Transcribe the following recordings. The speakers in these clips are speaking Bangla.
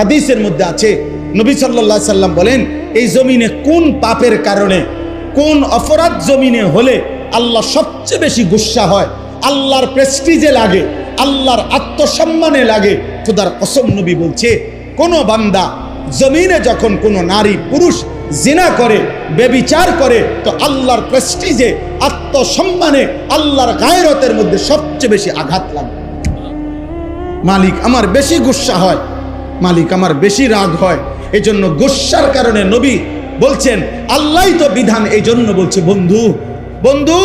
হাদিসের মধ্যে আছে, নবী সাল্লাল্লাহু আলাইহি সাল্লাম বলেন, এই জমিনে কোন পাপের কারণে, কোন অপরাধ জমিনে হলে আল্লাহ সবচেয়ে বেশি গুসা হয়, আল্লাহর প্রেস্টিজে লাগে, আল্লাহর আত্মসম্মানে লাগে। খোদার কসম নবী বলছে, কোন বান্দা জমিনে যখন কোন নারী পুরুষ জিনা করে, বেবিচার করে, তো আল্লাহর প্রেস্টিজে, আত্মসম্মানে, আল্লাহর গায়রতের মধ্যে সবচেয়ে বেশি আঘাত লাগে। মালিক আমার বেশি গুসা হয়, মালিক আমার বেশি রাগ হয়। এই জন্য গুসার কারণে নবী বলছেন, আল্লাহই তো বিধান, এই জন্য বলছে, বন্ধু বন্ধু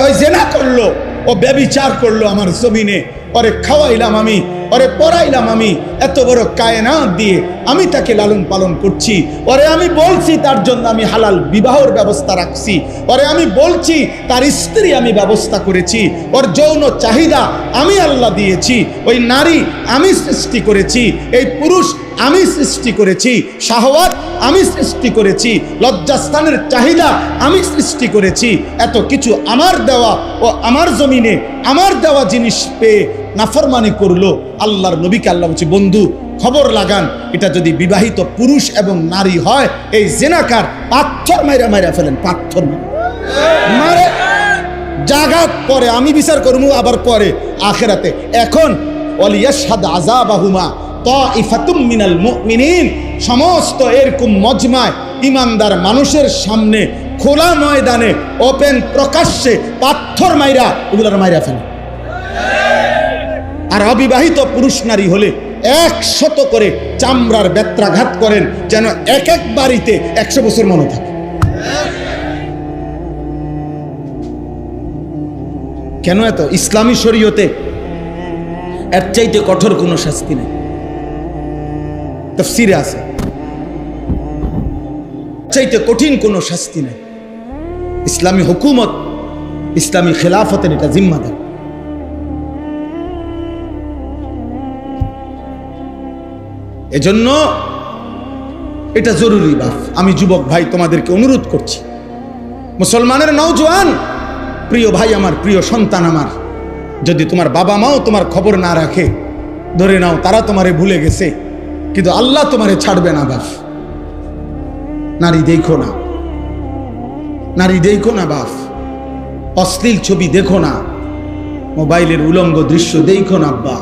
ওই জিনা করলো, ও ব্যভিচার করলো আমার জমিনে, ওরে খাওয়াইলাম আমি, ওরে পড়াইলাম আমি, এত বড় কায়নাত দিয়ে আমি তাকে লালন পালন করছি, ওরে আমি বলছি তার জন্য আমি হালাল বিবাহের ব্যবস্থা রাখছি, ওরে আমি বলছি তার স্ত্রী আমি ব্যবস্থা করেছি, ওর যৌন চাহিদা আমি আল্লাহ দিয়েছি, ওই নারী আমি সৃষ্টি করেছি, এই পুরুষ আমি সৃষ্টি করেছি, শাহওয়াত আমি সৃষ্টি করেছি, লজ্জাস্থানের চাহিদা আমি সৃষ্টি করেছি, এত কিছু আমার দেওয়া, ও আমার জমিনে আমার দেওয়া জিনিস পেয়ে নাফরমানি করলো। আল্লাহর নবীকে আল্লাহ বলছে, বন্ধু খবর লাগান, এটা যদি বিবাহিত পুরুষ এবং নারী হয়, এই জিনাকার পাথর মাইরা মাইরা ফেলেন, পাথর মারে জাগাত পরে আমি বিচার করবো, আবার পরে আখিরাতে। এখন ওয়ালিয়াশহাদ আযাবাহুমা তাইফাতুম মিনাল মুমিনিন, সমস্ত এরকম মজমায় ইমানদার মানুষের সামনে খোলা ময়দানে ওপেন প্রকাশ্যে পাথর মাইরা ওগুলার মাইরা ফেলে। আর অবিবাহিত পুরুষ নারী হলে 100 করে চামড়ার বেত্রাঘাত করেন, যেন এক এক বাড়িতে 100 বছর মনে থাকে। কেন এত? ইসলামী শরীয়তে এর চাইতে কঠোর কোনো শাস্তি নেই, তাফসীরে আছে, চাইতে কঠিন কোনো শাস্তি নেই। ইসলামী হুকুমত, ইসলামী খেলাফতের এটা জিম্মাদার। এজন্য এটা জরুরি। বাপ, আমি যুবক ভাই তোমাদেরকে অনুরোধ করছি, মুসলমানের নওজোয়ান প্রিয় ভাই আমার, প্রিয় সন্তান আমার, যদি তোমার বাবা মাও তোমার খবর না রাখে, ধরে নাও তারা তোমারে ভুলে গেছে, কিন্তু আল্লাহ তোমারে ছাড়বে না। বাপ, নারী দেখো না, নারী দেখো না বাপ, অশ্লীল ছবি দেখো না, মোবাইলের উলঙ্গ দৃশ্য দেখো না আব্বা।